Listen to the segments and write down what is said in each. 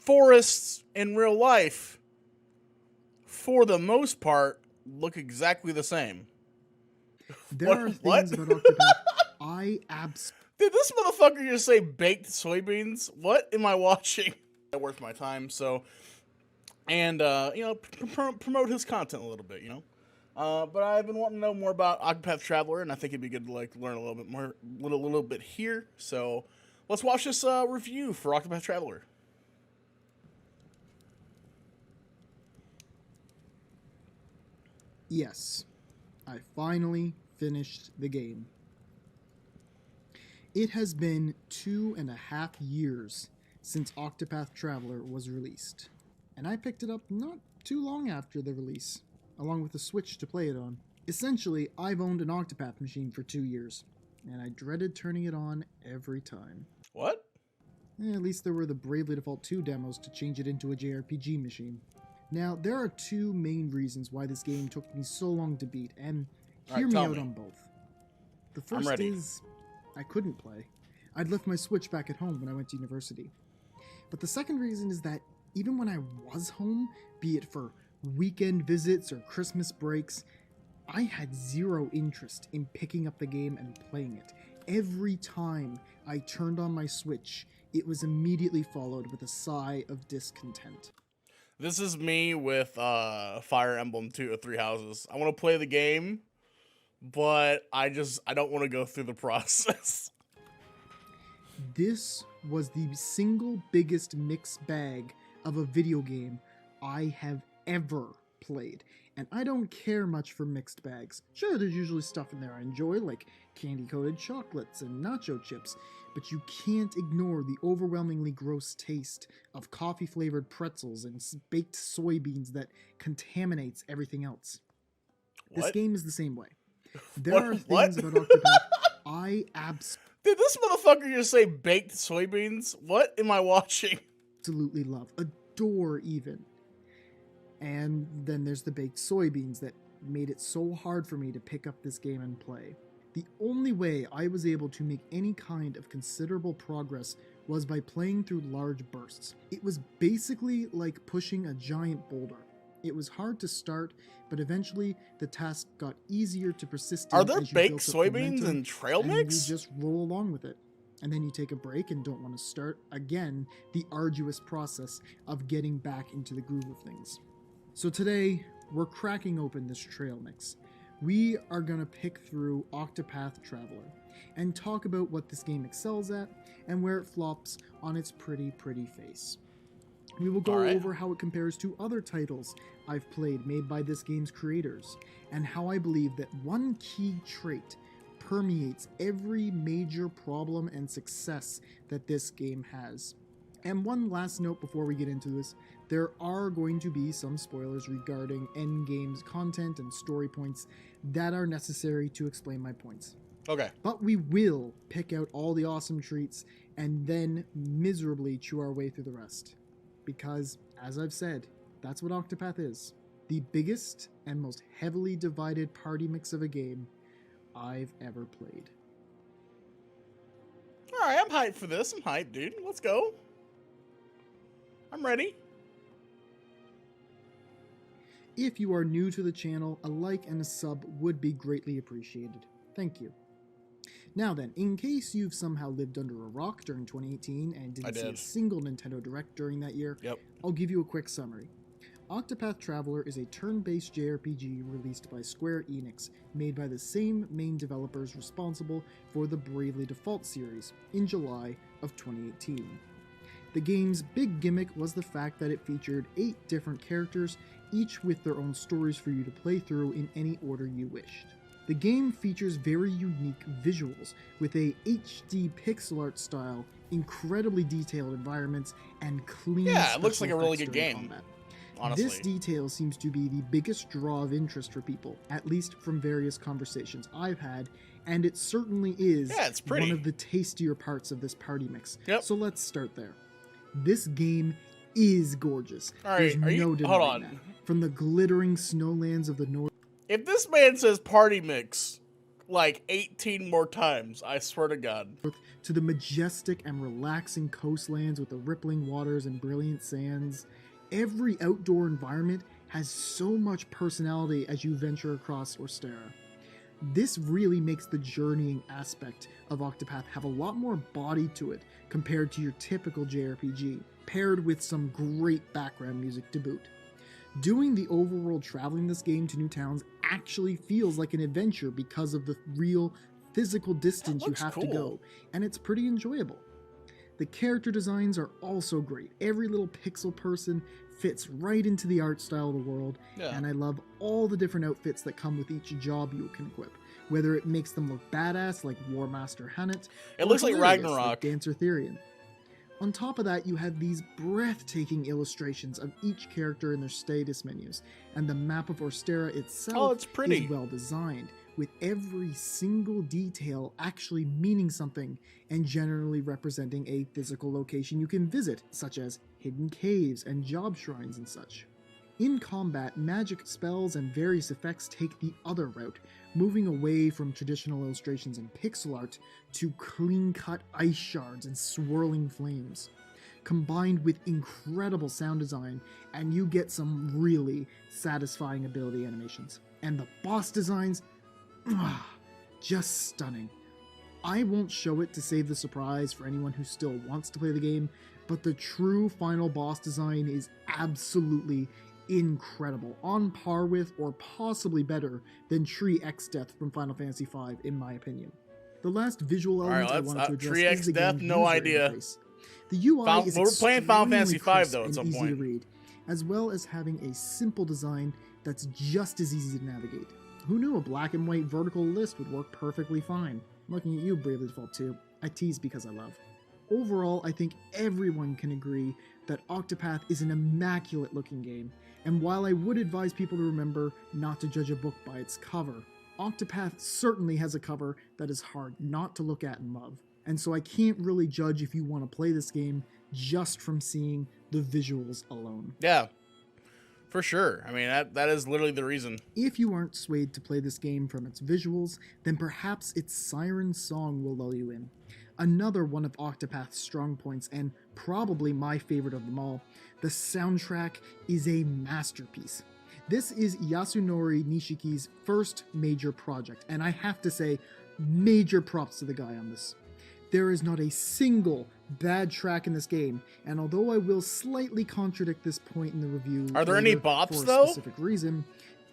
forests in real life, for the most part, look exactly the same. There are What? things about Octopath I absolutely... Did this motherfucker just say baked soybeans? What am I watching? Worth my time, so... And, promote his content a little bit, but I've been wanting to know more about Octopath Traveler, and I think it'd be good to, learn a little bit more, little bit here. So, let's watch this review for Octopath Traveler. Yes, I finally finished the game. It has been 2.5 years since Octopath Traveler was released, and I picked it up not too long after the release, along with a Switch to play it on. Essentially, I've owned an Octopath machine for 2 years, and I dreaded turning it on every time. What? At least there were the Bravely Default 2 demos to change it into a JRPG machine. Now, there are two main reasons why this game took me so long to beat, and hear me out on both. The first is, I couldn't play. I'd left my Switch back at home when I went to university. But the second reason is that even when I was home, be it for weekend visits or Christmas breaks, I had zero interest in picking up the game and playing it. Every time I turned on my Switch, it was immediately followed with a sigh of discontent. This is me with Fire Emblem 2 or 3 Houses. I want to play the game, but I don't want to go through the process. This was the single biggest mixed bag of a video game I have ever played. And I don't care much for mixed bags. Sure, there's usually stuff in there I enjoy, like candy-coated chocolates and nacho chips, but you can't ignore the overwhelmingly gross taste of coffee-flavored pretzels and baked soybeans that contaminates everything else. What? This game is the same way. There are things about Octopath Did this motherfucker just say baked soybeans? What am I watching? Absolutely love, adore even. And then there's the baked soybeans that made it so hard for me to pick up this game and play. The only way I was able to make any kind of considerable progress was by playing through large bursts. It was basically like pushing a giant boulder. It was hard to start, but eventually the task got easier to persist in. Are there baked soybeans and trail mix? You just roll along with it. And then you take a break and don't want to start again the arduous process of getting back into the groove of things. So today, we're cracking open this trail mix. We are going to pick through Octopath Traveler and talk about what this game excels at and where it flops on its pretty face. We will go over how it compares to other titles I've played made by this game's creators, and how I believe that one key trait permeates every major problem and success that this game has. And one last note before we get into this, there are going to be some spoilers regarding endgame's content and story points that are necessary to explain my points. Okay. But we will pick out all the awesome treats and then miserably chew our way through the rest. Because, as I've said, that's what Octopath is. The biggest and most heavily divided party mix of a game I've ever played. Alright, I'm hyped for this. I'm hyped, dude. Let's go. I'm ready. If you are new to the channel, a like and a sub would be greatly appreciated. Thank you. Now then, in case you've somehow lived under a rock during 2018 and didn't see a single Nintendo Direct during that year, I'll give you a quick summary. Octopath Traveler is a turn-based JRPG released by Square Enix, made by the same main developers responsible for the Bravely Default series, in July of 2018. The game's big gimmick was the fact that it featured 8 different characters, each with their own stories for you to play through in any order you wished. The game features very unique visuals, with a HD pixel art style, incredibly detailed environments, and clean it looks like a really good game. Combat. Honestly. This detail seems to be the biggest draw of interest for people, at least from various conversations I've had, and it certainly is one of the tastier parts of this party mix. So let's start there. This game is gorgeous. There's no denying that. From the glittering snowlands of the north. If this man says party mix, like 18 more times. I swear to God. To the majestic and relaxing coastlands with the rippling waters and brilliant sands. Every outdoor environment has so much personality as you venture across Orstera. This really makes the journeying aspect of Octopath have a lot more body to it compared to your typical JRPG, paired with some great background music to boot. Doing the overworld traveling this game to new towns actually feels like an adventure because of the real physical distance you have to go, and it's pretty enjoyable. The character designs are also great. Every little pixel person fits right into the art style of the world, and I love all the different outfits that come with each job you can equip, whether it makes them look badass like War Master Hannet, it looks like Ragnarok, like Dancer Therion. On top of that, you have these breathtaking illustrations of each character in their status menus, and the map of Orstera itself is well designed, with every single detail actually meaning something and generally representing a physical location you can visit, such as hidden caves and job shrines and such. In combat, magic spells and various effects take the other route, moving away from traditional illustrations and pixel art to clean-cut ice shards and swirling flames, combined with incredible sound design, and you get some really satisfying ability animations. And the boss designs, just stunning. I won't show it to save the surprise for anyone who still wants to play the game, but the true final boss design is absolutely incredible, on par with or possibly better than Tree X Death from Final Fantasy V, in my opinion. The last visual element I wanted to address Tree X is the Death, game's no user idea. interface. The UI is we're playing Final Fantasy V though at and some easy point. to read, as well as having a simple design that's just as easy to navigate. Who knew a black and white vertical list would work perfectly fine? I'm looking at you, Bravely Default 2. I tease because I love. Overall, I think everyone can agree that Octopath is an immaculate looking game, and while I would advise people to remember not to judge a book by its cover, Octopath certainly has a cover that is hard not to look at and love, and so I can't really judge if you want to play this game just from seeing the visuals alone. Yeah, for sure. I mean, that is literally the reason. If you aren't swayed to play this game from its visuals, then perhaps its siren song will lull you in. Another one of Octopath's strong points, and probably my favorite of them all, the soundtrack is a masterpiece. This is Yasunori Nishiki's first major project, and I have to say, major props to the guy on this. There is not a single bad track in this game, and although I will slightly contradict this point in the review, are there any bops for a though? Specific reason,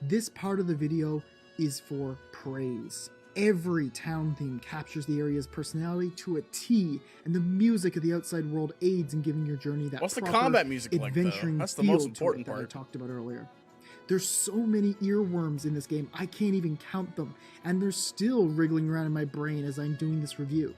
this part of the video is for praise. Every town theme captures the area's personality to a T, and the music of the outside world aids in giving your journey that What's the combat music like, though? That's the most important part that I talked about earlier. There's so many earworms in this game, I can't even count them, and they're still wriggling around in my brain as I'm doing this review.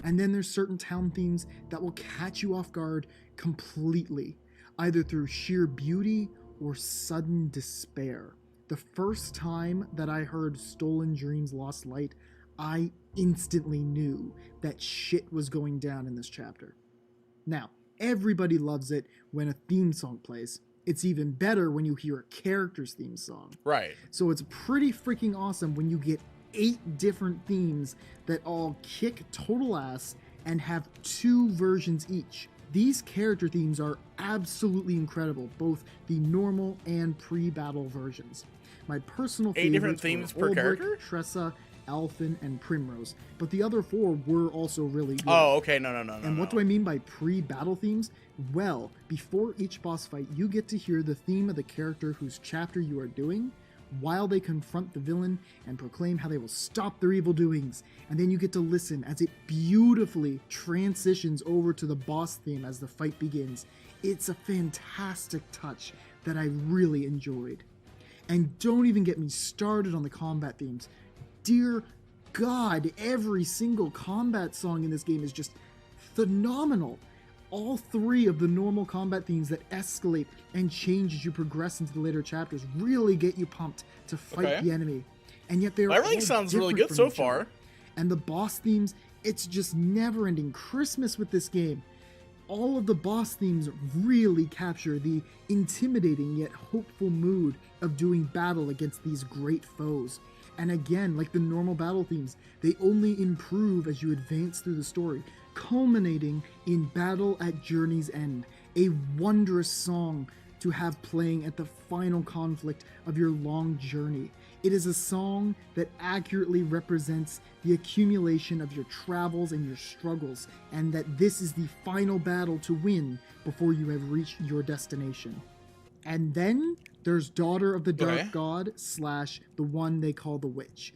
And then there's certain town themes that will catch you off guard completely, either through sheer beauty or sudden despair. The first time that I heard Stolen Dreams Lost Light, I instantly knew that shit was going down in this chapter. Now, everybody loves it when a theme song plays. It's even better when you hear a character's theme song. Right. So it's pretty freaking awesome when you get 8 different themes that all kick total ass and have 2 versions each. These character themes are absolutely incredible, both the normal and pre-battle versions. My personal 8 different favorites themes were per Ulbrich, character? Tressa, Alphen, and Primrose, but the other 4 were also really good. Oh, okay, no. And what do I mean by pre-battle themes? Well, before each boss fight, you get to hear the theme of the character whose chapter you are doing, while they confront the villain and proclaim how they will stop their evil doings, and then you get to listen as it beautifully transitions over to the boss theme as the fight begins. It's a fantastic touch that I really enjoyed. And don't even get me started on the combat themes. Dear God, every single combat song in this game is just phenomenal. All 3 of the normal combat themes that escalate and change as you progress into the later chapters really get you pumped to fight the enemy. And yet they're everything sounds really good so far. And the boss themes, it's just never-ending Christmas with this game. All of the boss themes really capture the intimidating yet hopeful mood of doing battle against these great foes. And again, like the normal battle themes, they only improve as you advance through the story, culminating in Battle at Journey's End, a wondrous song to have playing at the final conflict of your long journey. It is a song that accurately represents the accumulation of your travels and your struggles, and that this is the final battle to win before you have reached your destination. And then there's Daughter of the Dark God / the one they call the Witch.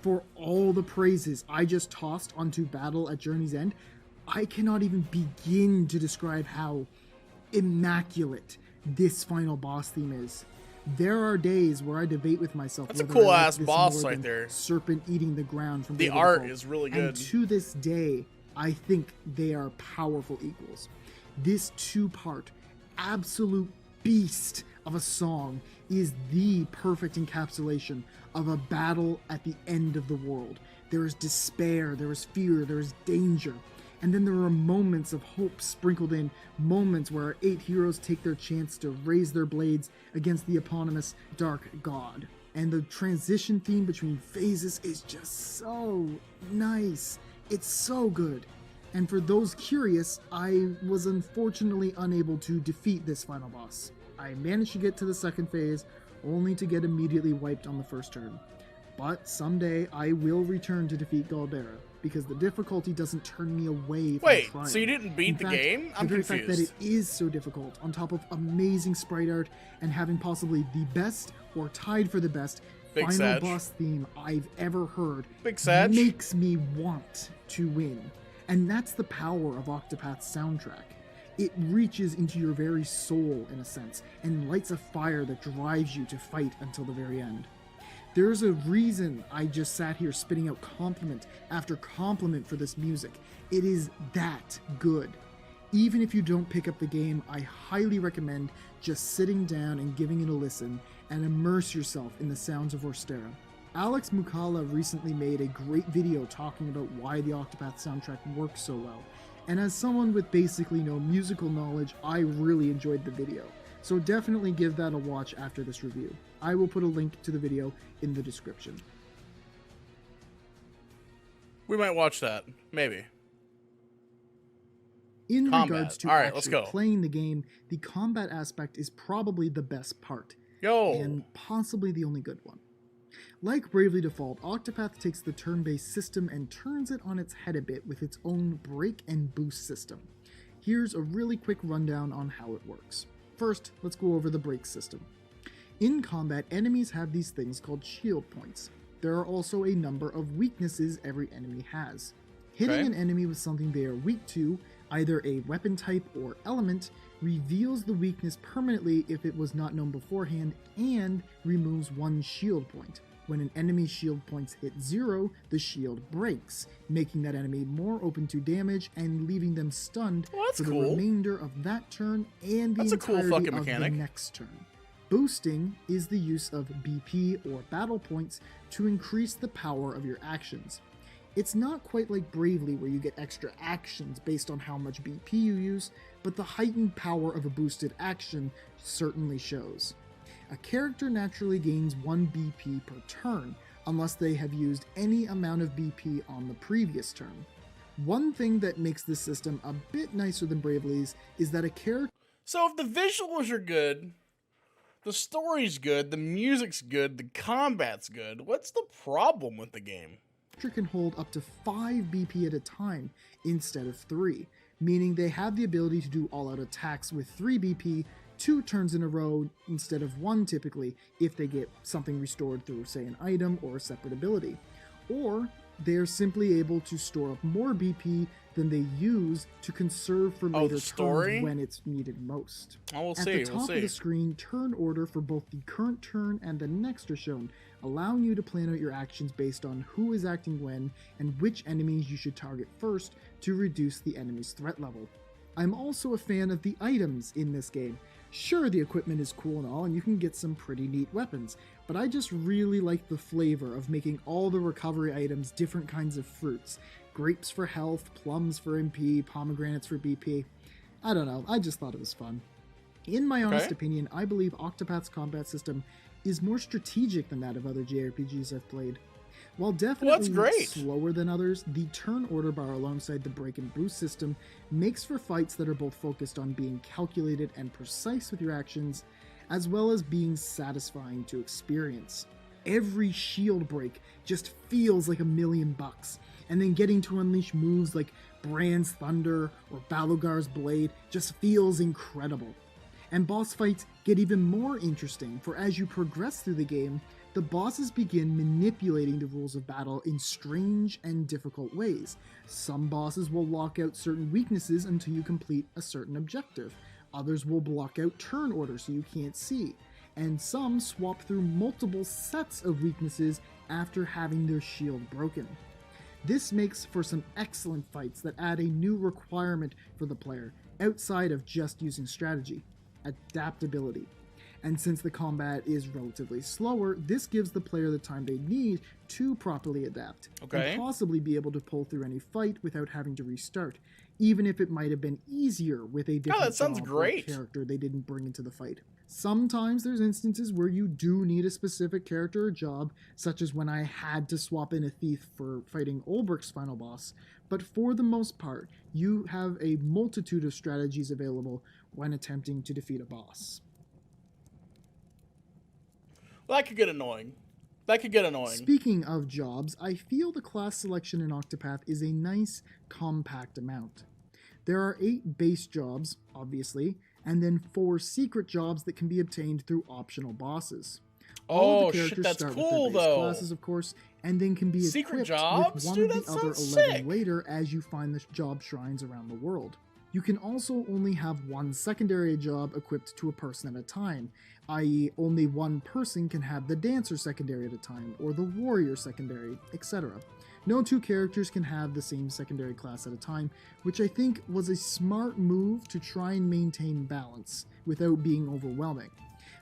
For all the praises I just tossed onto Battle at Journey's End, I cannot even begin to describe how immaculate this final boss theme is. There are days where I debate with myself. That's a cool ass boss right there. Serpent eating the ground from the art is really good. And to this day, I think they are powerful equals. This two-part, absolute beast of a song is the perfect encapsulation of a battle at the end of the world. There is despair, there is fear, there is danger. And then there are moments of hope sprinkled in, moments where our 8 heroes take their chance to raise their blades against the eponymous Dark God. And the transition theme between phases is just so nice. It's so good. And for those curious, I was unfortunately unable to defeat this final boss. I managed to get to the second phase, only to get immediately wiped on the first turn. But someday I will return to defeat Galdera, because the difficulty doesn't turn me away from trying. So you didn't beat the game? I'm confused. The very fact that it is so difficult, on top of amazing sprite art and having possibly the best or tied for the best final boss theme I've ever heard, makes me want to win. And that's the power of Octopath's soundtrack. It reaches into your very soul, in a sense, and lights a fire that drives you to fight until the very end. There's a reason I just sat here spitting out compliment after compliment for this music. It is that good. Even if you don't pick up the game, I highly recommend just sitting down and giving it a listen and immerse yourself in the sounds of Orstera. Alex Mukala recently made a great video talking about why the Octopath soundtrack works so well. And as someone with basically no musical knowledge, I really enjoyed the video. So definitely give that a watch after this review. I will put a link to the video in the description. We might watch that. Maybe. In regards to actually playing the game, the combat aspect is probably the best part. And possibly the only good one. Like Bravely Default, Octopath takes the turn-based system and turns it on its head a bit with its own break and boost system. Here's a really quick rundown on how it works. First, let's go over the break system. In combat, enemies have these things called shield points. There are also a number of weaknesses every enemy has. Hitting an enemy with something they are weak to, either a weapon type or element, reveals the weakness permanently if it was not known beforehand, and removes one shield point. When an enemy's shield points hit 0, the shield breaks, making that enemy more open to damage and leaving them stunned for the remainder of that turn and the entirety of the next turn. Boosting is the use of BP or battle points to increase the power of your actions. It's not quite like Bravely where you get extra actions based on how much BP you use, but the heightened power of a boosted action certainly shows. A character naturally gains 1 BP per turn, unless they have used any amount of BP on the previous turn. One thing that makes this system a bit nicer than Bravely's is that a character... So if the visuals are good, the story's good, the music's good, the combat's good, what's the problem with the game? Can hold up to 5 BP at a time instead of 3, meaning they have the ability to do all-out attacks with 3 BP 2 turns in a row instead of 1 typically if they get something restored through, say, an item or a separate ability. Or they're simply able to store up more BP than they use to conserve for later turns when it's needed most. At the top of the screen, turn order for both the current turn and the next are shown, allowing you to plan out your actions based on who is acting when and which enemies you should target first to reduce the enemy's threat level. I'm also a fan of the items in this game. Sure, the equipment is cool and all, and you can get some pretty neat weapons, but I just really like the flavor of making all the recovery items different kinds of fruits. Grapes for health, plums for MP, pomegranates for BP. I don't know, I just thought it was fun. In my honest opinion, I believe Octopath's combat system is more strategic than that of other JRPGs I've played. While Well, that's definitely great. slower than others, the turn order bar alongside the break and boost system makes for fights that are both focused on being calculated and precise with your actions, as well as being satisfying to experience. Every shield break just feels like $1,000,000, and then getting to unleash moves like Brand's Thunder or Ballogar's Blade just feels incredible. And boss fights get even more interesting, for as you progress through the game, the bosses begin manipulating the rules of battle in strange and difficult ways. Some bosses will lock out certain weaknesses until you complete a certain objective. Others will block out turn orders so you can't see. And some swap through multiple sets of weaknesses after having their shield broken. This makes for some excellent fights that add a new requirement for the player, outside of just using strategy: adaptability. And since the combat is relatively slower, this gives the player the time they need to properly adapt, Okay. and possibly be able to pull through any fight without having to restart, even if it might have been easier with a different that sounds job or great. character they didn't bring into the fight. Sometimes there's instances where you do need a specific character or job, such as when I had to swap in a thief for fighting Olbrich's final boss, but for the most part, you have a multitude of strategies available when attempting to defeat a boss. Well, that could get annoying. Speaking of jobs, I feel the class selection in Octopath is a nice, compact amount. There are 8 base jobs, obviously, and then 4 secret jobs that can be obtained through optional bosses. All Oh, of the shit, characters that's start cool, with their base though. classes, of course, and then can be Secret equipped jobs? with one Dude, of that the other sounds 11 sick. later as you find the job shrines around the world. You can also only have one secondary job equipped to a person at a time, i.e. only one person can have the dancer secondary at a time, or the warrior secondary, etc. No 2 characters can have the same secondary class at a time, which I think was a smart move to try and maintain balance without being overwhelming.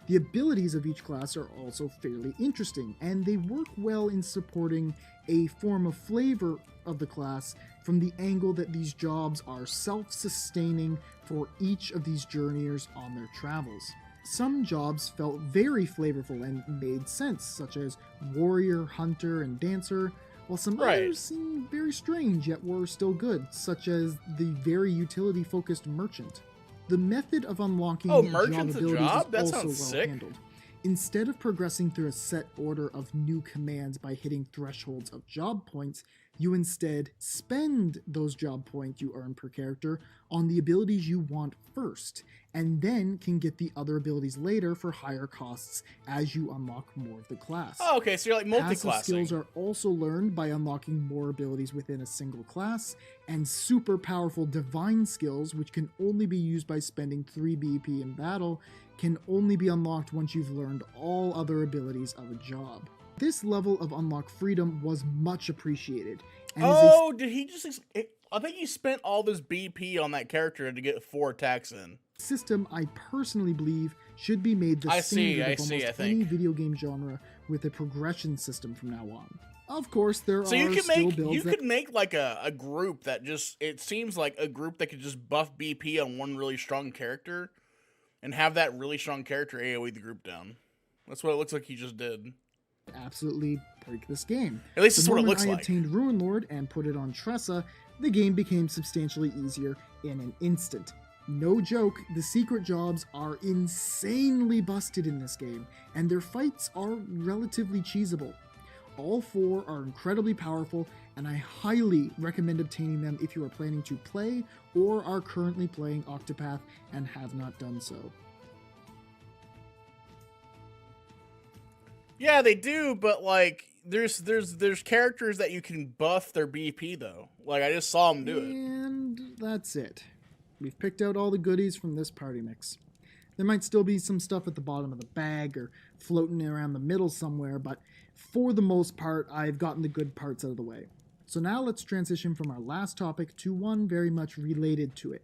The abilities of each class are also fairly interesting, and they work well in supporting a form of flavor of the class from the angle that these jobs are self-sustaining for each of these journeyers on their travels. Some jobs felt very flavorful and made sense, such as Warrior, Hunter, and Dancer, while some Right. others seemed very strange yet were still good, such as the very utility-focused Merchant. The method of unlocking Oh, job Merchant's a abilities job? is That also sounds well sick. handled. Instead of progressing through a set order of new commands by hitting thresholds of job points, you instead spend those job points you earn per character on the abilities you want first, and then can get the other abilities later for higher costs as you unlock more of the class. Oh, okay, so you're like Passive multi-classing. skills are also learned by unlocking more abilities within a single class, and super powerful divine skills, which can only be used by spending 3 BP in battle, can only be unlocked once you've learned all other abilities of a job. This level of unlock freedom was much appreciated, and Oh, did he just... I think he spent all this BP on that character to get 4 attacks in. system I personally believe should be made the I see, standard I of see, almost I think. any video game genre with a progression system from now on. Of course, there So are you could still make builds you that could make like a group that just... It seems like a group that could just buff BP on one really strong character and have that really strong character AoE the group down. That's what it looks like he just did. absolutely break this game. At least The that's what it moment looks I like. obtained Ruin Lord and put it on Tressa, the game became substantially easier in an instant. No joke, the secret jobs are insanely busted in this game, and their fights are relatively cheesable. All 4 are incredibly powerful, and I highly recommend obtaining them if you are planning to play or are currently playing Octopath and have not done so. Yeah, they do, but like there's characters that you can buff their BP though. Like I just saw them do it. And that's it. We've picked out all the goodies from this party mix. There might still be some stuff at the bottom of the bag or floating around the middle somewhere, but for the most part, I've gotten the good parts out of the way. So now let's transition from our last topic to one very much related to it: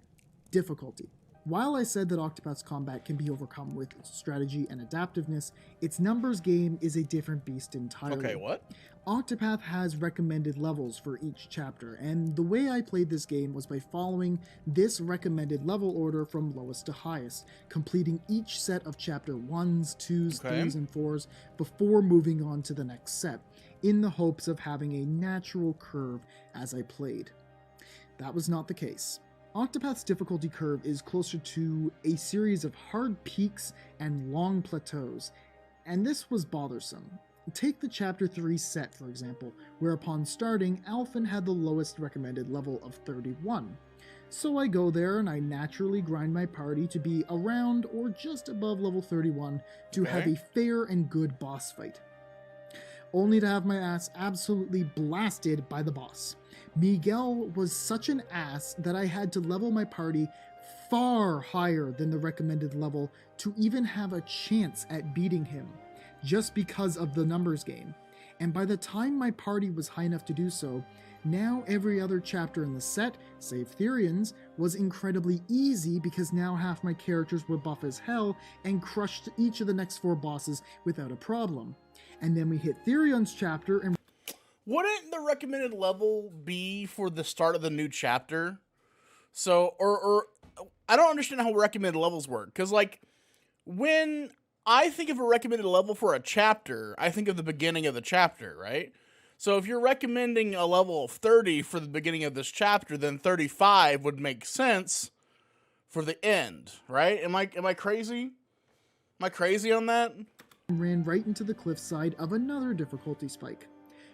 difficulty. While I said that Octopath's combat can be overcome with strategy and adaptiveness, its numbers game is a different beast entirely. Okay, what? Octopath has recommended levels for each chapter, and the way I played this game was by following this recommended level order from lowest to highest, completing each set of chapter 1s, 2s, Okay. 3s, and 4s before moving on to the next set, in the hopes of having a natural curve as I played. That was not the case. Octopath's difficulty curve is closer to a series of hard peaks and long plateaus, and this was bothersome. Take the Chapter 3 set, for example, where upon starting, Alphen had the lowest recommended level of 31. So I go there and I naturally grind my party to be around or just above level 31 to have a fair and good boss fight. Only to have my ass absolutely blasted by the boss. Miguel was such an ass that I had to level my party far higher than the recommended level to even have a chance at beating him, just because of the numbers game. And by the time my party was high enough to do so, now every other chapter in the set, save Therion's, was incredibly easy because now half my characters were buff as hell and crushed each of the next 4 bosses without a problem. And then we hit Therion's chapter and... Wouldn't the recommended level be for the start of the new chapter? So, or I don't understand how recommended levels work. Because, like, when I think of a recommended level for a chapter, I think of the beginning of the chapter, right? So if you're recommending a level of 30 for the beginning of this chapter, then 35 would make sense for the end, right? Am I crazy? Am I crazy on that? ran right into the cliffside of another difficulty spike.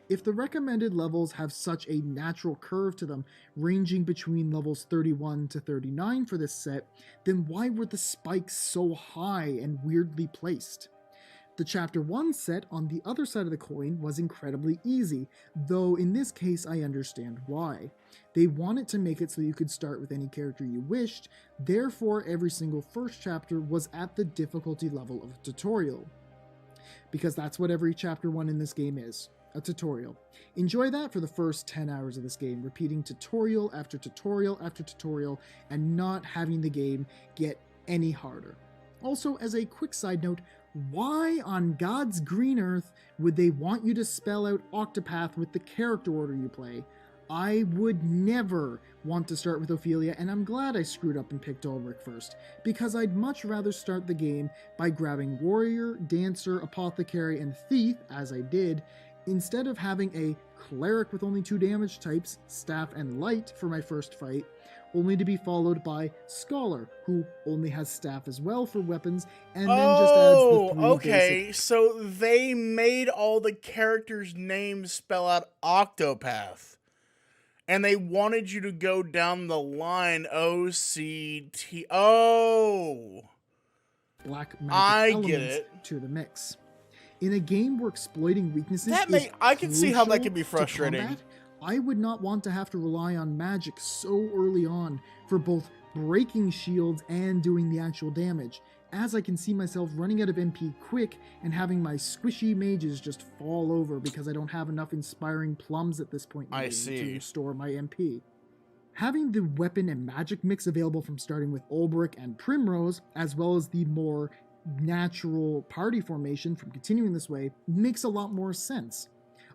If the recommended levels have such a natural curve to them, ranging between levels 31 to 39 for this set, then why were the spikes so high and weirdly placed? The Chapter 1 set on the other side of the coin was incredibly easy, though in this case I understand why. They wanted to make it so you could start with any character you wished, therefore every single first chapter was at the difficulty level of a tutorial. Because that's what every Chapter 1 in this game is. A tutorial. Enjoy that for the first 10 hours of this game, repeating tutorial after tutorial after tutorial, and not having the game get any harder. Also, as a quick side note, why on God's green earth would they want you to spell out Octopath with the character order you play? I would never want to start with Ophelia, and I'm glad I screwed up and picked Ulrich first, because I'd much rather start the game by grabbing Warrior, Dancer, Apothecary, and Thief, as I did, instead of having a Cleric with only 2 damage types, Staff and Light, for my first fight, only to be followed by Scholar, who only has Staff as well for weapons, and then just adds the 3 okay, basic... so they made all the characters' names spell out Octopath. And they wanted you to go down the line O-C-T... Oh! black magic I elements get it. to the mix. In a game where exploiting weaknesses I can see how that crucial can be to frustrating. combat, I would not want to have to rely on magic so early on for both breaking shields and doing the actual damage, as I can see myself running out of MP quick and having my squishy mages just fall over because I don't have enough inspiring plums at this point in the game to restore my MP. Having the weapon and magic mix available from starting with Ulbrich and Primrose, as well as the more natural party formation from continuing this way, makes a lot more sense.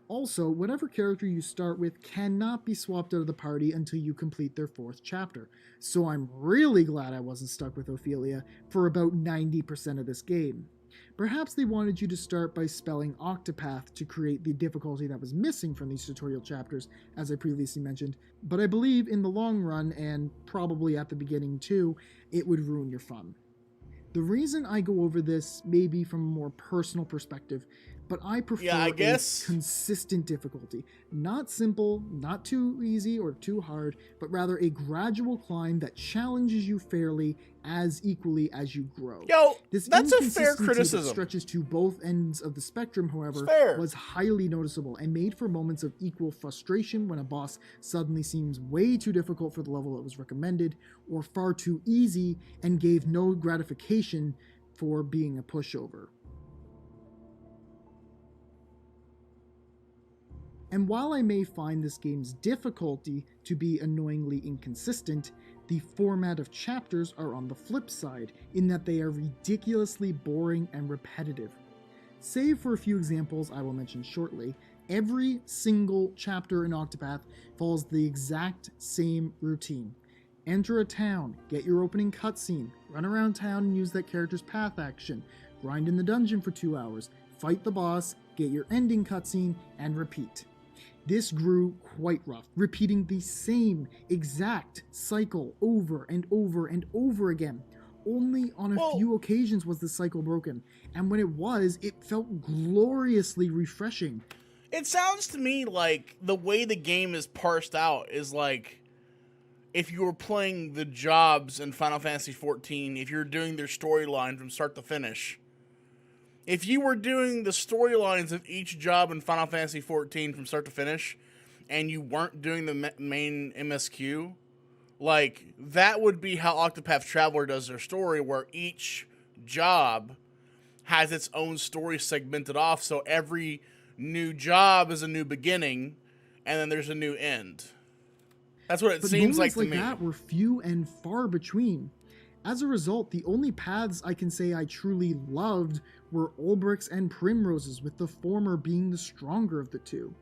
Also, whatever character you start with cannot be swapped out of the party until you complete their 4th chapter, so I'm really glad I wasn't stuck with Ophelia for about 90% of this game. Perhaps they wanted you to start by spelling Octopath to create the difficulty that was missing from these tutorial chapters, as I previously mentioned, but I believe in the long run, and probably at the beginning too, it would ruin your fun. The reason I go over this may be from a more personal perspective, but I prefer a consistent difficulty. Not simple, not too easy or too hard, but rather a gradual climb that challenges you fairly as equally as you grow. Yo, this that's a fair criticism. That stretches to both ends of the spectrum, however, was highly noticeable and made for moments of equal frustration when a boss suddenly seems way too difficult for the level that was recommended, or far too easy and gave no gratification for being a pushover. And while I may find this game's difficulty to be annoyingly inconsistent, The format of chapters are on the flip side, in that they are ridiculously boring and repetitive. Save for a few examples I will mention shortly, every single chapter in Octopath follows the exact same routine. Enter a town, get your opening cutscene, run around town and use that character's path action, grind in the dungeon for 2 hours, fight the boss, get your ending cutscene, and repeat. This grew quite rough, repeating the same exact cycle over and over and over again. Only on a few occasions was the cycle broken, and when it was, it felt gloriously refreshing. It sounds to me like the way the game is parsed out is like if you were playing the jobs in Final Fantasy XIV, if you're doing their storyline from start to finish. If you were doing the storylines of each job in Final Fantasy XIV from start to finish, and you weren't doing the main MSQ, like, that would be how Octopath Traveler does their story, where each job has its own story segmented off, so every new job is a new beginning, and then there's a new end. That's what it seems like to me. But moments like that were few and far between. As a result, the only paths I can say I truly loved were Ulbricht's and Primrose's, with the former being the stronger of the two.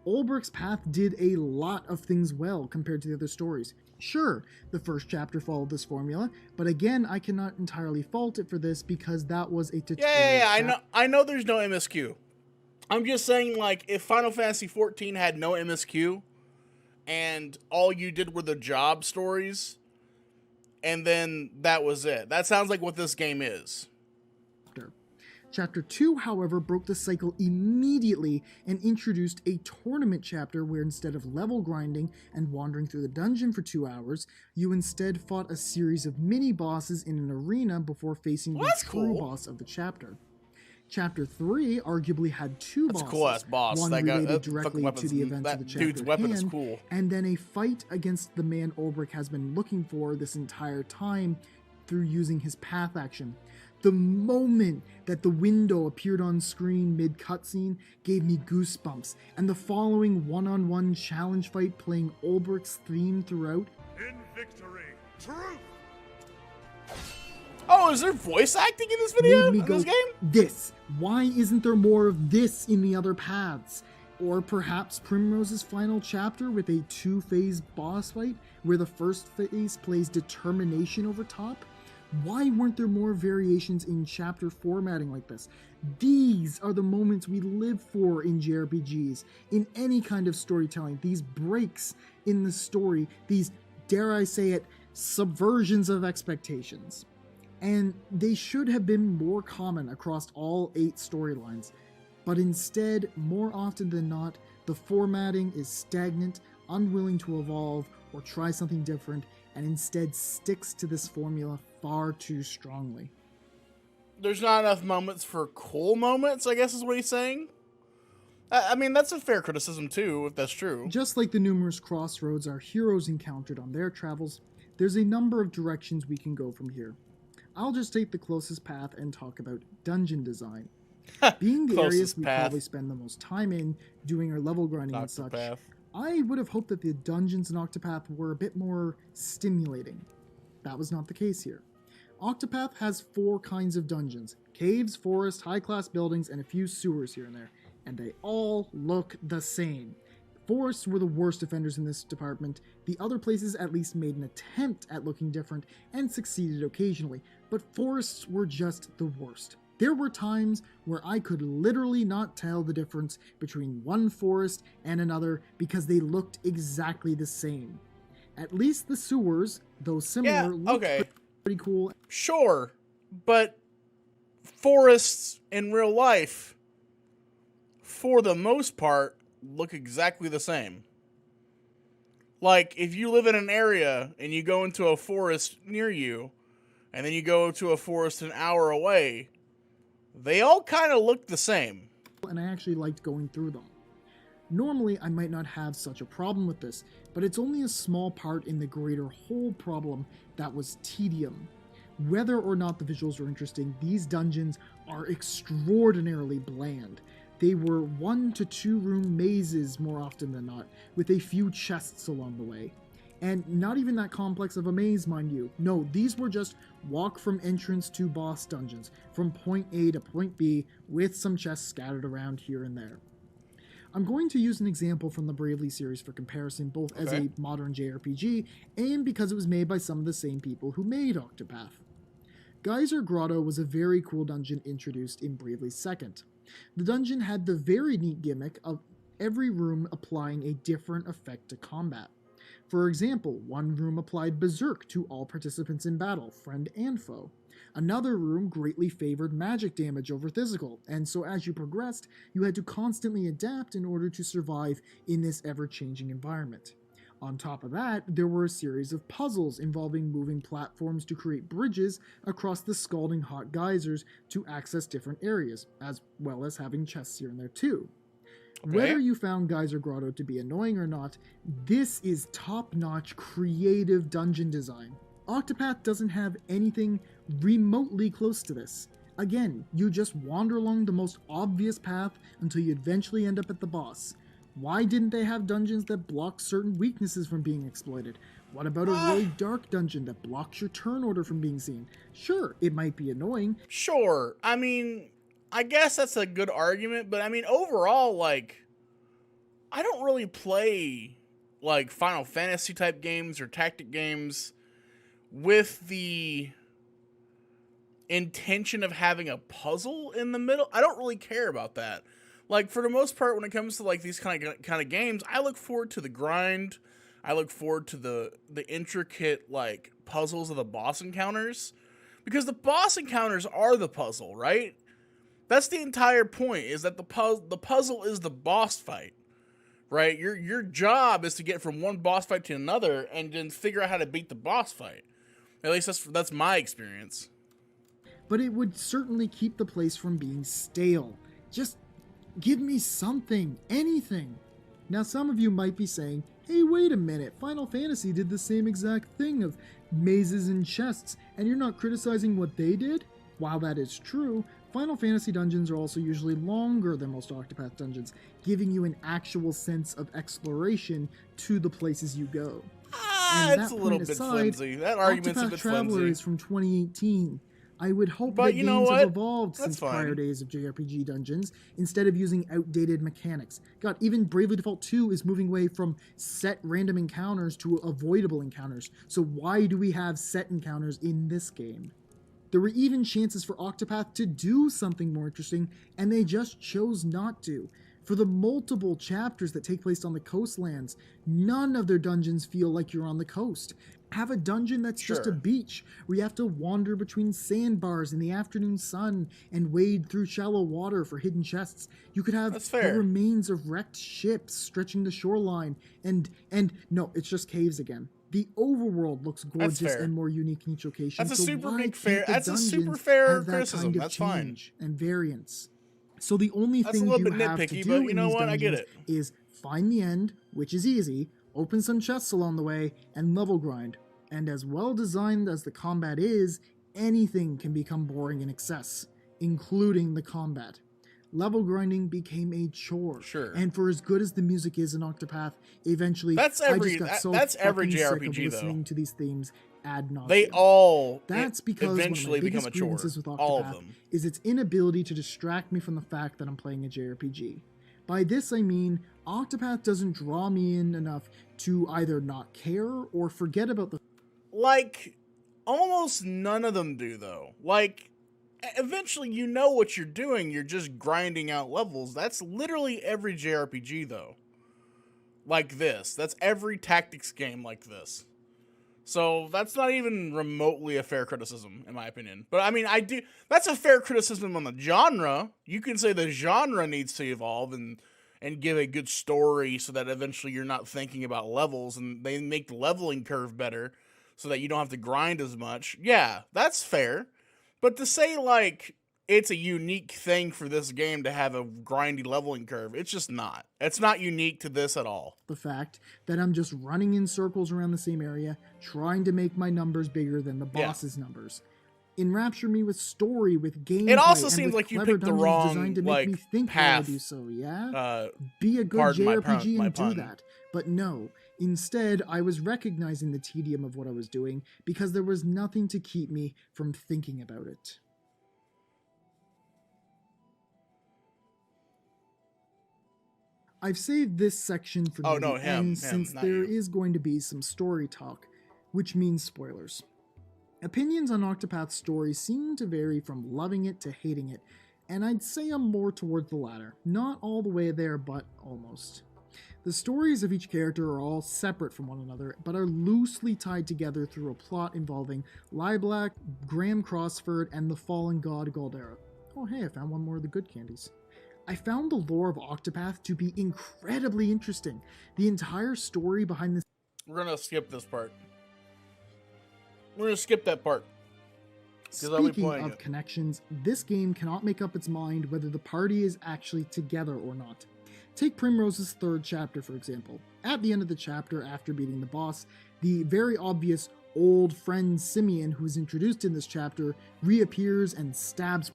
Ulbricht's path did a lot of things well compared to the other stories. Sure, the first chapter followed this formula, but again, I cannot entirely fault it for this because that was a tutorial. Yeah, I know there's no MSQ. I'm just saying, like, if Final Fantasy XIV had no MSQ, and all you did were the job stories, and then that was it. That sounds like what this game is. Chapter 2, however, broke the cycle immediately and introduced a tournament chapter where instead of level grinding and wandering through the dungeon for 2 hours, you instead fought a series of mini-bosses in an arena before facing the true boss of the chapter. Chapter 3 arguably had two bosses. That's a cool-ass boss. One related directly to the events of the chapter dude's weapon at hand, is cool. and then a fight against the man Ulbricht has been looking for this entire time through using his path action. The moment that the window appeared on screen mid-cutscene gave me goosebumps, and the following one-on-one challenge fight playing Ulbricht's theme throughout. In victory, truth! Oh, is there voice acting in this video? Made me in go, this game? this. Why isn't there more of this in the other paths? Or perhaps Primrose's final chapter with a two-phase boss fight, where the first phase plays determination over top? Why weren't there more variations in chapter formatting like this? These are the moments we live for in JRPGs, in any kind of storytelling. These breaks in the story, these, dare I say it, subversions of expectations. And they should have been more common across all 8 storylines. But instead, more often than not, the formatting is stagnant, unwilling to evolve or try something different, and instead sticks to this formula far too strongly. There's not enough moments for cool moments, I guess is what he's saying. I mean, that's a fair criticism too, if that's true. Just like the numerous crossroads our heroes encountered on their travels, there's a number of directions we can go from here. I'll just take the closest path and talk about dungeon design. Being the areas we probably spend the most time in, doing our level grinding and such, I would have hoped that the dungeons in Octopath were a bit more stimulating. That was not the case here. Octopath has 4 kinds of dungeons: caves, forests, high-class buildings, and a few sewers here and there, and they all look the same. Forests were the worst offenders in this department. The other places at least made an attempt at looking different and succeeded occasionally, but forests were just the worst. There were times where I could literally not tell the difference between one forest and another because they looked exactly the same. At least the sewers, though similar, looked pretty cool. Sure, but forests in real life, for the most part, look exactly the same. Like, if you live in an area and you go into a forest near you, and then you go to a forest an hour away, they all kind of look the same. And I actually liked going through them. Normally, I might not have such a problem with this, but it's only a small part in the greater whole problem that was tedium. Whether or not the visuals are interesting, these dungeons are extraordinarily bland. They were 1 to 2 room mazes more often than not, with a few chests along the way. And not even that complex of a maze, mind you. No, these were just walk from entrance to boss dungeons, from point A to point B, with some chests scattered around here and there. I'm going to use an example from the Bravely series for comparison, both as a modern JRPG and because it was made by some of the same people who made Octopath. Geyser Grotto was a very cool dungeon introduced in Bravely 2nd. The dungeon had the very neat gimmick of every room applying a different effect to combat. For example, one room applied Berserk to all participants in battle, friend and foe. Another room greatly favored magic damage over physical, and so as you progressed, you had to constantly adapt in order to survive in this ever-changing environment. On top of that, there were a series of puzzles involving moving platforms to create bridges across the scalding hot geysers to access different areas, as well as having chests here and there too. Whether you found Geyser Grotto to be annoying or not, this is top-notch creative dungeon design. Octopath doesn't have anything remotely close to this. Again, you just wander along the most obvious path until you eventually end up at the boss. Why didn't they have dungeons that block certain weaknesses from being exploited? What about a really dark dungeon that blocks your turn order from being seen? Sure, it might be annoying. Sure, I mean, I guess that's a good argument, but I mean, overall, like, I don't really play, like, Final Fantasy type games or tactic games with the intention of having a puzzle in the middle. I don't really care about that. Like, for the most part, when it comes to, like, these kind of games, I look forward to the grind. I look forward to the intricate, like, puzzles of the boss encounters. Because the boss encounters are the puzzle, right? That's the entire point, is that the puzzle is the boss fight, right? Your job is to get from one boss fight to another and then figure out how to beat the boss fight. At least that's my experience. But it would certainly keep the place from being stale. Just give me something, anything. Now some of you might be saying, hey, wait a minute, Final Fantasy did the same exact thing of mazes and chests, and you're not criticizing what they did? While that is true, Final Fantasy dungeons are also usually longer than most Octopath dungeons, giving you an actual sense of exploration to the places you go. It's a little bit flimsy. That argument's a bit Traveler flimsy. is from 2018. I would hope But that you know games what? have evolved That's since fine. prior days of JRPG dungeons, instead of using outdated mechanics. God, even Bravely Default 2 is moving away from set random encounters to avoidable encounters. So why do we have set encounters in this game? There were even chances for Octopath to do something more interesting, and they just chose not to. For the multiple chapters that take place on the coastlands, none of their dungeons feel like you're on the coast. Have a dungeon that's just a beach, where you have to wander between sandbars in the afternoon sun and wade through shallow water for hidden chests. You could have the remains of wrecked ships stretching the shoreline, and no, it's just caves again. The overworld looks gorgeous and more unique in each location. That's a so super why big fair. can't the That's a super dungeons fair have that criticism. kind of That's fine. change and variance? So the only That's a thing little you bit have nitpicky, to but do you in know these what? I get dungeons it. is find the end, which is easy, open some chests along the way, and level grind. And as well designed as the combat is, anything can become boring in excess, including the combat. Level grinding became a chore. Sure. And for as good as the music is in Octopath, eventually That's I just got so every fucking sick of JRPG listening though. to these themes ad nauseum. They all That's because eventually one of my become biggest a chore. grievances with All of Octopath them. is its inability to distract me from the fact that I'm playing a JRPG. By this I mean, Octopath doesn't draw me in enough to either not care or forget about the... Like, almost none of them do, though. Like, eventually you know what you're doing. You're just grinding out levels. That's literally every JRPG, though. Like this. That's every tactics game like this. So that's not even remotely a fair criticism, in my opinion. But I mean, that's a fair criticism on the genre. You can say the genre needs to evolve and give a good story so that eventually you're not thinking about levels and they make the leveling curve better so that you don't have to grind as much. Yeah, that's fair. But to say, like, it's a unique thing for this game to have a grindy leveling curve, it's just not. It's not unique to this at all. The fact that I'm just running in circles around the same area, trying to make my numbers bigger than the boss's numbers. Enrapture me with story, with gameplay. It also and seems with like you clever picked the dungeons wrong, designed to make like, me think path. while I do so, yeah? Be a good Pardon JRPG my and do pun. that. But no, Instead, I was recognizing the tedium of what I was doing because there was nothing to keep me from thinking about it. I've saved this section for Oh, the no, him, end since not there you. is going to be some story talk, which means spoilers. Opinions on Octopath's story seem to vary from loving it to hating it, and I'd say I'm more towards the latter. Not all the way there, but almost. The stories of each character are all separate from one another, but are loosely tied together through a plot involving Lilac, Graham Crossford, and the fallen god Galdera. Oh hey, I found one more of the good candies. I found the lore of Octopath to be incredibly interesting. The entire story behind this. We're gonna skip this part. We're gonna skip that part. 'Cause I'll be Speaking playing of it. connections, this game cannot make up its mind whether the party is actually together or not. Take Primrose's third chapter, for example. At the end of the chapter, after beating the boss, the very obvious old friend Simeon, who is introduced in this chapter, reappears and stabs.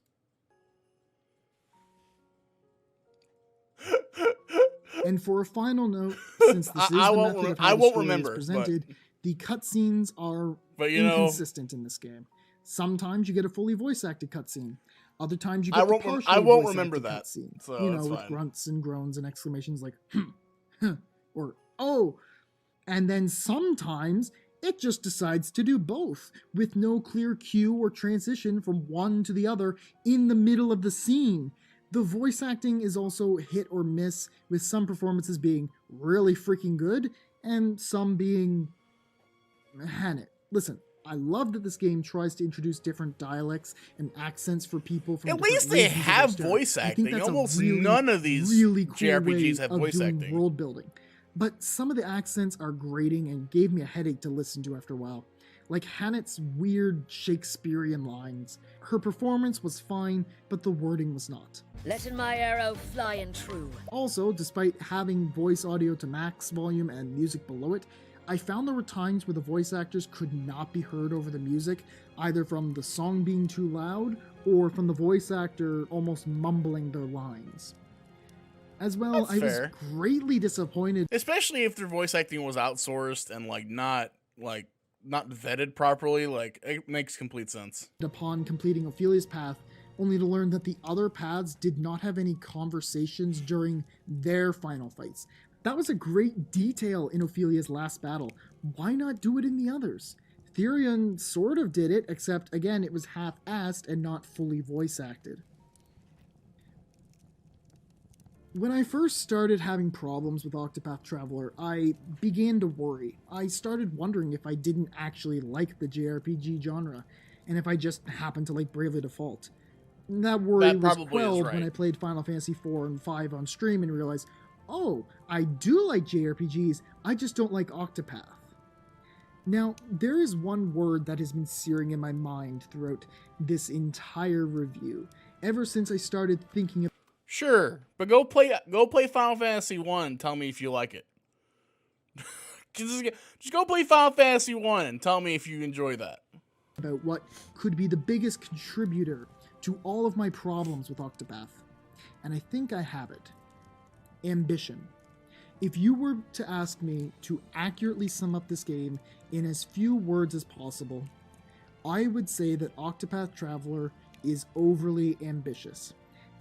And for a final note, since this is I the won't method rem- of I how the won't story remember, is presented, the cutscenes are But you know, inconsistent in this game. Sometimes you get a fully voice-acted cutscene. Other times you I get the won't rem- partially I won't voice-acted remember that, cutscene. so You know, that's with fine. grunts and groans and exclamations like huh, or oh. And then sometimes it just decides to do both, with no clear cue or transition from one to the other in the middle of the scene. The voice acting is also hit or miss, with some performances being really freaking good and some being Hannah. Listen, I love that this game tries to introduce different dialects and accents for people from At different least they regions of have Western. voice I think acting. that's Almost a really, none of these really cool JRPGs way have of voice doing acting. world building. But some of the accents are grating and gave me a headache to listen to after a while. Like Hannet's weird Shakespearean lines. Her performance was fine, but the wording was not. Letting my arrow fly and true. Also, despite having voice audio to max volume and music below it, I found there were times where the voice actors could not be heard over the music, either from the song being too loud or from the voice actor almost mumbling their lines. As well, That's I was fair. greatly disappointed Especially if their voice acting was outsourced and not vetted properly. Like, it makes complete sense. upon completing Ophelia's path, only to learn that the other paths did not have any conversations during their final fights. That was a great detail in Ophelia's last battle. Why not do it in the others? Therion sort of did it, except again it was half-assed and not fully voice acted. When I first started having problems with Octopath Traveler, I began to worry. I started wondering if I didn't actually like the JRPG genre, and if I just happened to like Bravely Default. That worry That was probably is quelled right. when I played Final Fantasy 4 and 5 on stream and realized, oh, I do like JRPGs, I just don't like Octopath. Now, there is one word that has been searing in my mind throughout this entire review, ever since I started thinking Sure, but go play Final Fantasy 1 and tell me if you like it. just go play Final Fantasy 1 and tell me if you enjoy that. about what could be the biggest contributor to all of my problems with Octopath. And I think I have it. Ambition. If you were to ask me to accurately sum up this game in as few words as possible, I would say that Octopath Traveler is overly ambitious.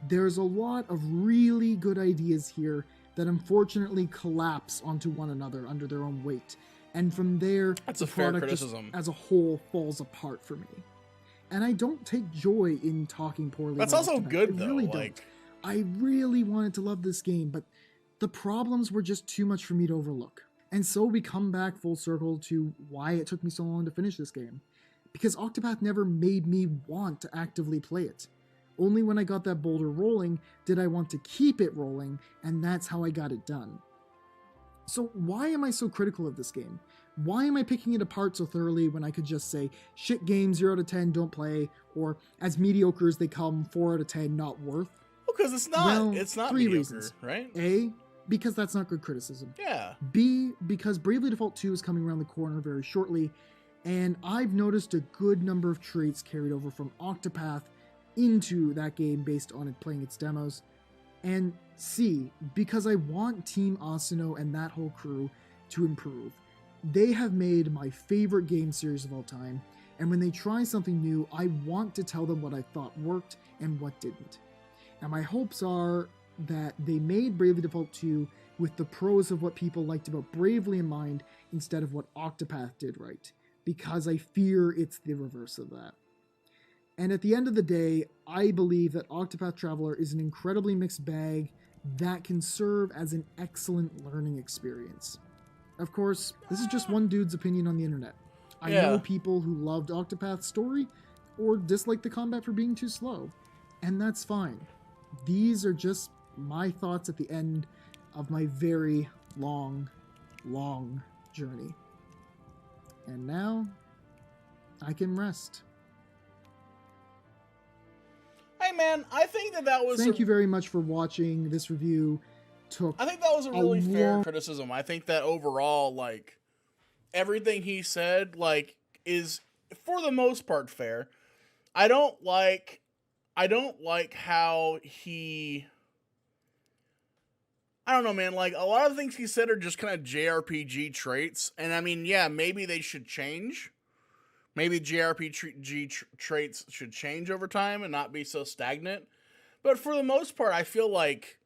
There's a lot of really good ideas here that unfortunately collapse onto one another under their own weight. And from there, That's the a fair product just criticism. as a whole falls apart for me. And I don't take joy in talking poorly That's about also Octopath. good, I though. really Like, don't. I really wanted to love this game, but the problems were just too much for me to overlook. And so we come back full circle to why it took me so long to finish this game. Because Octopath never made me want to actively play it. Only when I got that boulder rolling did I want to keep it rolling, and that's how I got it done. So why am I so critical of this game? Why am I picking it apart so thoroughly when I could just say, shit game, 0 out of 10, don't play, or as mediocre as they come, 4 out of 10, not worth? because it's not. Well, it's not 3 mediocre, reasons. right? A, because that's not good criticism. Yeah. B, because Bravely Default 2 is coming around the corner very shortly, and I've noticed a good number of traits carried over from Octopath into that game based on it playing its demos. And C, because I want Team Asano and that whole crew to improve. They have made my favorite game series of all time, and when they try something new, I want to tell them what I thought worked and what didn't. And my hopes are that they made Bravely Default 2 with the pros of what people liked about Bravely in mind instead of what Octopath did right, because I fear it's the reverse of that. And at the end of the day, I believe that Octopath Traveler is an incredibly mixed bag that can serve as an excellent learning experience. Of course, this is just one dude's opinion on the internet. I know people who loved Octopath's story or disliked the combat for being too slow, and that's fine. These are just my thoughts at the end of my very long, long journey. And now, I can rest. Hey man, I think that was... Thank you very much for watching. This review I think that was a really fair criticism. I think that overall, like, everything he said, like, is, for the most part, fair. I don't like how he... I don't know, man. Like, a lot of things he said are just kind of JRPG traits. And, I mean, yeah, maybe they should change. Maybe JRPG traits should change over time and not be so stagnant. But for the most part, I feel like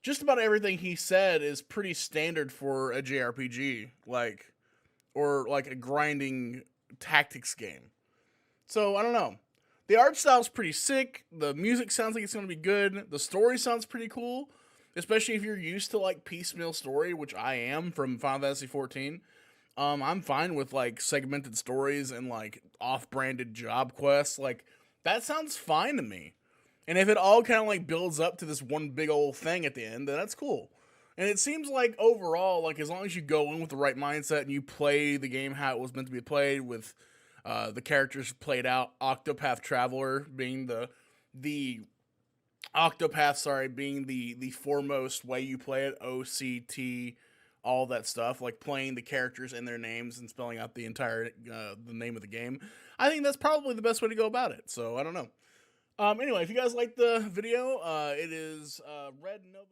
just about everything he said is pretty standard for a JRPG. Like, or, like, a grinding tactics game. So, I don't know. The art style's pretty sick. The music sounds like it's going to be good. The story sounds pretty cool. Especially if you're used to, like, piecemeal story, which I am from Final Fantasy XIV. I'm fine with, like, segmented stories and, like, off-branded job quests. Like, that sounds fine to me. And if it all kind of, like, builds up to this one big old thing at the end, then that's cool. And it seems like, overall, like, as long as you go in with the right mindset and you play the game how it was meant to be played with the characters played out, Octopath Traveler being the Octopath, being the foremost way you play it, OCT, all that stuff, like playing the characters and their names and spelling out the entire the name of the game. I think that's probably the best way to go about it. So I don't know. Anyway, if you guys like the video, it is Red Nova.